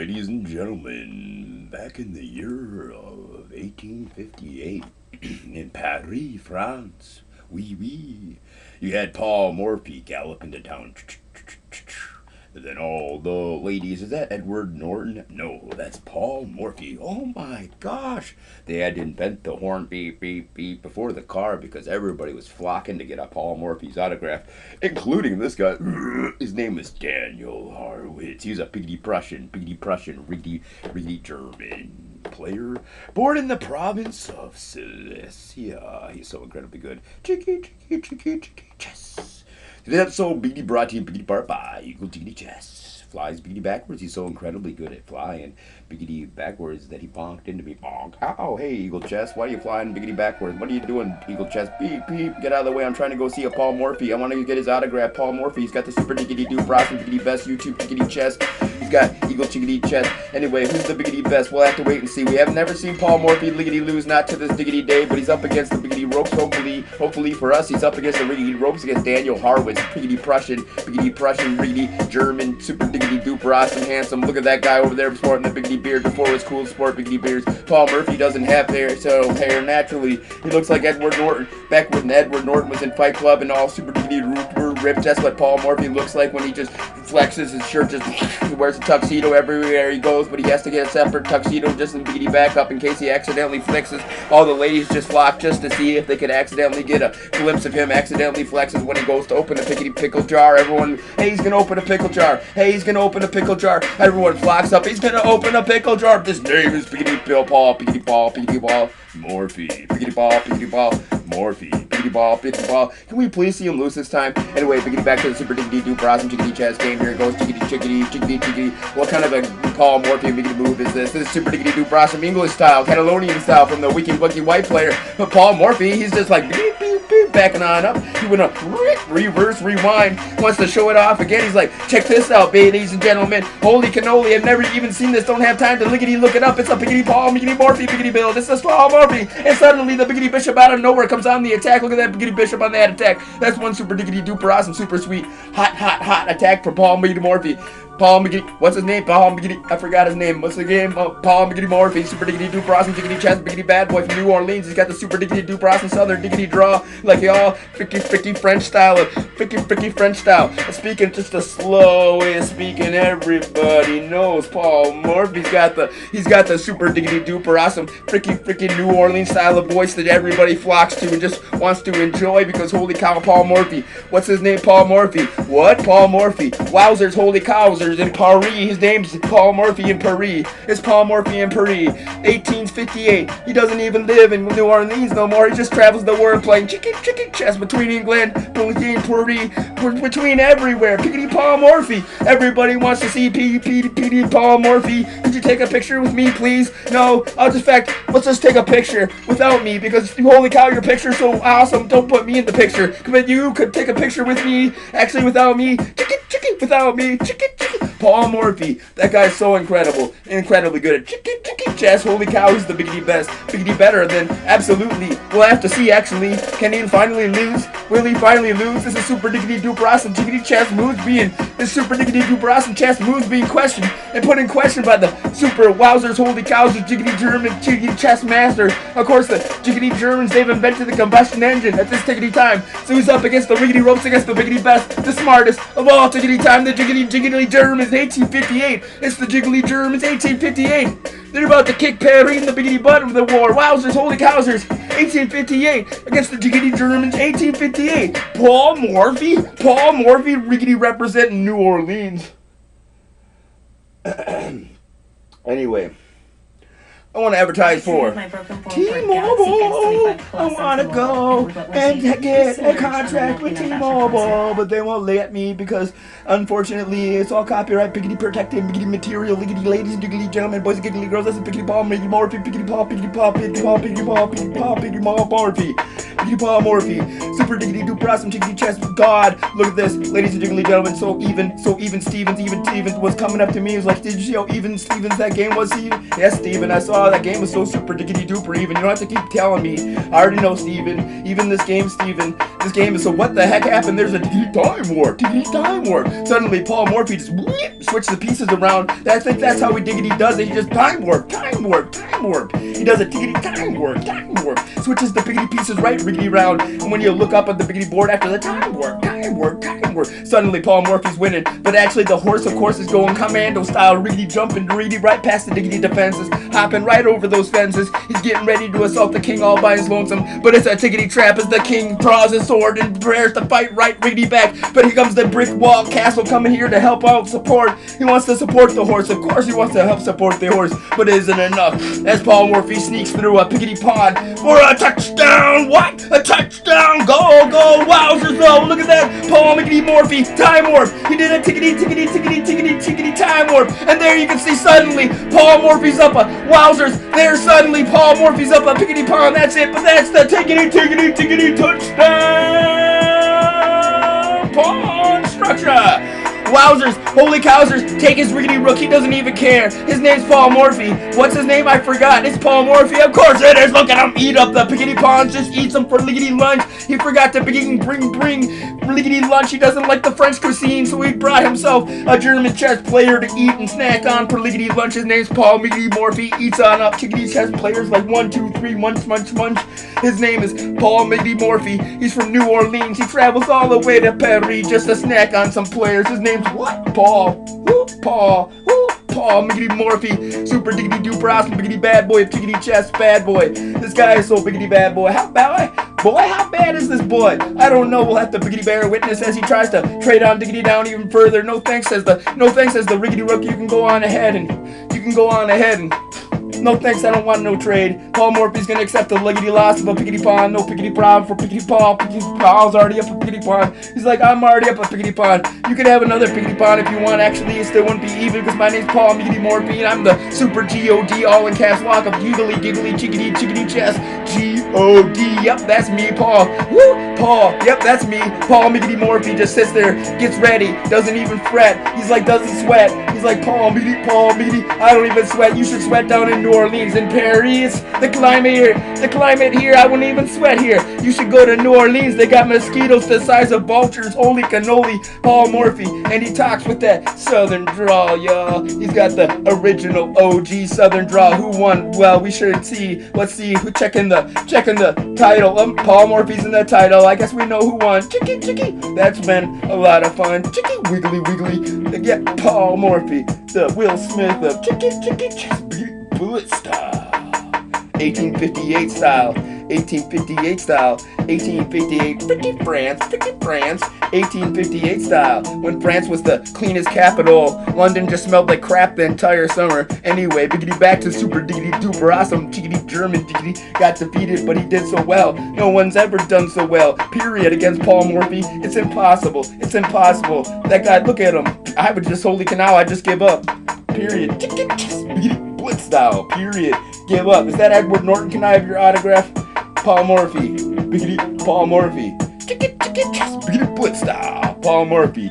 Ladies and gentlemen, back in the year of 1858 in Paris, France, you had Paul Morphy gallop into town. And then all the ladies, is that Edward Norton? No, that's Paul Morphy. Oh my gosh. They had to invent the horn beep, beep, beep before the car because everybody was flocking to get a Paul Morphy's autograph, including this guy. His name is Daniel Harrwitz. He's a Piggity Prussian, Riggedy German player, born in the province of Silesia. He's so incredibly good. Chicky, chess. That's so Biggity brought to you Biggity bar by Eagle Jiggity Chess. Flies Biggity backwards. He's so incredibly good at flying Biggity backwards that he bonked into me. Bonk. Ow, hey, Eagle Chess. Why are you flying Biggity backwards? What are you doing, Eagle Chess? Beep, beep. Get out of the way. I'm trying to go see a Paul Morphy. I want to get his autograph. Paul Morphy. He's got the super diggity doo Brosnan Biggity best YouTube Biggity Chess. He's got Eagle Chiggity Chess. Anyway, who's the Biggity best? We'll have to wait and see. We have never seen Paul Morphy liggity lose, not to this diggity day, but he's up against the Biggity ropes. Hopefully for us, he's up against the riggedy ropes against Daniel Harrwitz, Biggity Prussian, riggedy German, super diggity duper awesome handsome. Look at that guy over there sporting the Biggity beard before it was cool to sport Biggity beards. Paul Morphy doesn't have hair, so hair naturally. He looks like Edward Norton back when Edward Norton was in Fight Club and all super diggity ripped. That's what Paul Morphy looks like when he just flexes his shirt, just he wears a tuxedo everywhere he goes, but he has to get a separate tuxedo just in Biggity back up in case he accidentally flexes. All the ladies just flock just to see if they could accidentally get a glimpse of him accidentally flexes when he goes to open a pickle jar. Everyone, hey, he's gonna open a pickle jar. Hey, he's gonna open a pickle jar. Everyone flocks up. He's gonna open a pickle jar. His name is Biggity Ball, Morphy, Biggity Ball, Morphy, Biggity Ball. Can we please see him lose this time? Anyway, Biggity back to the super diggity doo Brosnan Jiggity Chess game. Here it goes, jiggity. What kind of a Paul Morphy Biggity move is this? This is super diggity doo Brosnan English style, Catalonian style from the Wiki Wiki white player. But Paul Morphy, he's just like beep, beep, beep, backing on up. He went up, reverse, rewind, wants to show it off again. He's like, check this out, ladies and gentlemen. Holy cannoli, I've never even seen this. Don't have time to lickety look it up. It's a Biggity Paul, Biggity Morphy, Biggity Bill. This is Paul Morphy. And suddenly the Biggity Bishop out of nowhere comes on the attack. Look at that Biggity Bishop on that attack. That's one super diggity duper awesome, super sweet, hot attack from Paul Biggity Morphy. Paul McGee, what's his name? Paul McGee, I forgot his name. What's the game? Paul McGee Morphy, super diggity duper awesome, diggity chest, biggity bad boy from New Orleans. He's got the super diggity duper awesome southern diggity draw, like y'all, fricky French style, fricky French style. Speaking just the slow way of speaking, everybody knows Paul Morphy's got the super diggity duper awesome, fricky New Orleans style of voice that everybody flocks to and just wants to enjoy because holy cow, Paul Morphy. What's his name? Paul Morphy. What? Paul Morphy. Wowzers, holy cowzers. In Paris, his name's Paul Morphy in Paris. It's Paul Morphy in Paris. 1858. He doesn't even live in New Orleans no more. He just travels the world playing chicken chess between England, between Paris, between everywhere. Piggity Paul Morphy. Everybody wants to see P Paul Morphy. Could you take a picture with me, please? No. Let's just take a picture without me because holy cow, your picture's so awesome. Don't put me in the picture. But you could take a picture with me, actually without me. Without me. Paul Morphy, that guy's so incredibly good at chess. Holy cow, he's the Biggity best, Biggity better than absolutely. We'll have to see actually. Can he finally lose? Will he finally lose? This is super diggity duper awesome jiggity chess moves being questioned and put in question by the super wowzers, holy cows, jiggity German jiggity chess master. Of course, the jiggity Germans, they've invented the combustion engine at this tiggity time. So he's up against the riggedy ropes against the Biggity best, the smartest of all tiggity time, the jiggity Germans. 1858. It's the Jiggly Germans, 1858. They're about to kick Paris in the biggity butt of the war. Wowzers, holy cowzers. 1858 against the Jiggly Germans, 1858. Paul Morphy, riggedy representing New Orleans. Anyway. I want to advertise for T-Mobile. I want to go and get a contract with T-Mobile, but they won't let me because, unfortunately, it's all copyright, piggity protected, piggity material, liggity ladies and diggity gentlemen, boys and giggly girls. That's a piggity Paul, Miggity Morphy, piggity Paul, piggity Paul, piggity Paul, piggity Paul, piggity Paul, piggity Paul, Morphy, piggity Paul, Morphy, super diggity duper awesome, jiggity chest. God, look at this, ladies and diggly gentlemen. So even Stevens was coming up to me. He was like, did you see how even Stevens that game was? Yes, Steven, I saw that game was so super diggity duper even. You don't have to keep telling me. I already know, Steven. Even this game, Steven. This game is so what the heck happened? There's a time warp. Suddenly, Paul Morphy just switches the pieces around. I think that's how he diggity does it. He just time warp. He does a tiggity time warp. Switches the biggity pieces right riggedy round. And when you look up at the biggity board after the time warp. Suddenly, Paul Morphy's winning. But actually, the horse, of course, is going commando style, riggedy jumping riggedy right past the diggity defenses, hopping right over those fences. He's getting ready to assault the king all by his lonesome. But it's a tiggity trap as the king draws his sword and prepares to fight right riggedy back. But here comes the brick wall castle coming here to help out support. He wants to support the horse. Of course, he wants to help support the horse, but it isn't enough. As Paul Morphy sneaks through a piggity pond for a touchdown. What? A touchdown! Go! Wowzers! Though, look at that! Paul Morphy time warp. He did a tiggity time warp, and there you can see suddenly Paul Morphy's up a wowzers. There suddenly Paul Morphy's up a piggity pond. That's it. But that's the tiggity touchdown pawn structure. Wowzers, holy cowzers, take his riggedy rook, he doesn't even care. His name's Paul Morphy. What's his name? I forgot. It's Paul Morphy. Of course it is. Look at him eat up the piggity pawns, just eats them for liggity lunch. He forgot to bring liggity lunch. He doesn't like the French cuisine, so he brought himself a German chess player to eat and snack on for liggity lunch. His name's Paul Morphy. Eats on up tiggity chess players like 1, 2, 3, munch. His name is Paul Morphy. He's from New Orleans. He travels all the way to Paris just to snack on some players. His name's what? Paul Morphy, super diggity duper awesome biggity bad boy of tiggity chess bad boy. This guy is so biggity bad boy. How bad is this boy? I don't know. We'll have to biggity bear witness as he tries to trade on diggity down even further. No thanks, says the riggedy rook. You can go on ahead and no thanks, I don't want no trade. Paul Morphy's gonna accept the liggity loss of a piggity pawn. No piggity problem for piggity pawn. Piggity pawn's already up a piggity pawn. He's like, I'm already up a piggity pawn. You could have another piggity pawn if you want. Actually, it still wouldn't be even because my name's Paul Morphy and I'm the super G-O-D all in caps lock of giggly chickity chess. G-O-D, yep, that's me, Paul. Woo, Paul, yep, that's me. Paul Morphy just sits there, gets ready, doesn't even fret. He's like, doesn't sweat. He's like, Paul, I don't even sweat. You should sweat down in New Orleans and Paris. The climate here, I wouldn't even sweat here. You should go to New Orleans. They got mosquitoes the size of vultures. Holy cannoli, Paul Morphy. And he talks with that southern drawl, y'all. He's got the original OG southern drawl. Who won? Well, we should see. Let's see who checking the title. Paul Morphy's in the title. I guess we know who won. Chicky. That's been a lot of fun. Chicky wiggly. Yeah, Paul Morphy, the Will Smith of chicky bullet style. 1858 style. 1858 pretty France, 1858 style, when France was the cleanest capital. London just smelled like crap the entire summer. Anyway, biggity back to super diggity duper awesome chickity German diggity got defeated, but he did so well. No one's ever done so well, period, against Paul Morphy. It's impossible. That guy, look at him. I would just, holy canal, I just give up. Period. Blitz style, period. Give up. Is that Edward Norton? Can I have your autograph? Paul Morphy. Biggity Paul Morphy. Biggity blitz style. Paul Morphy.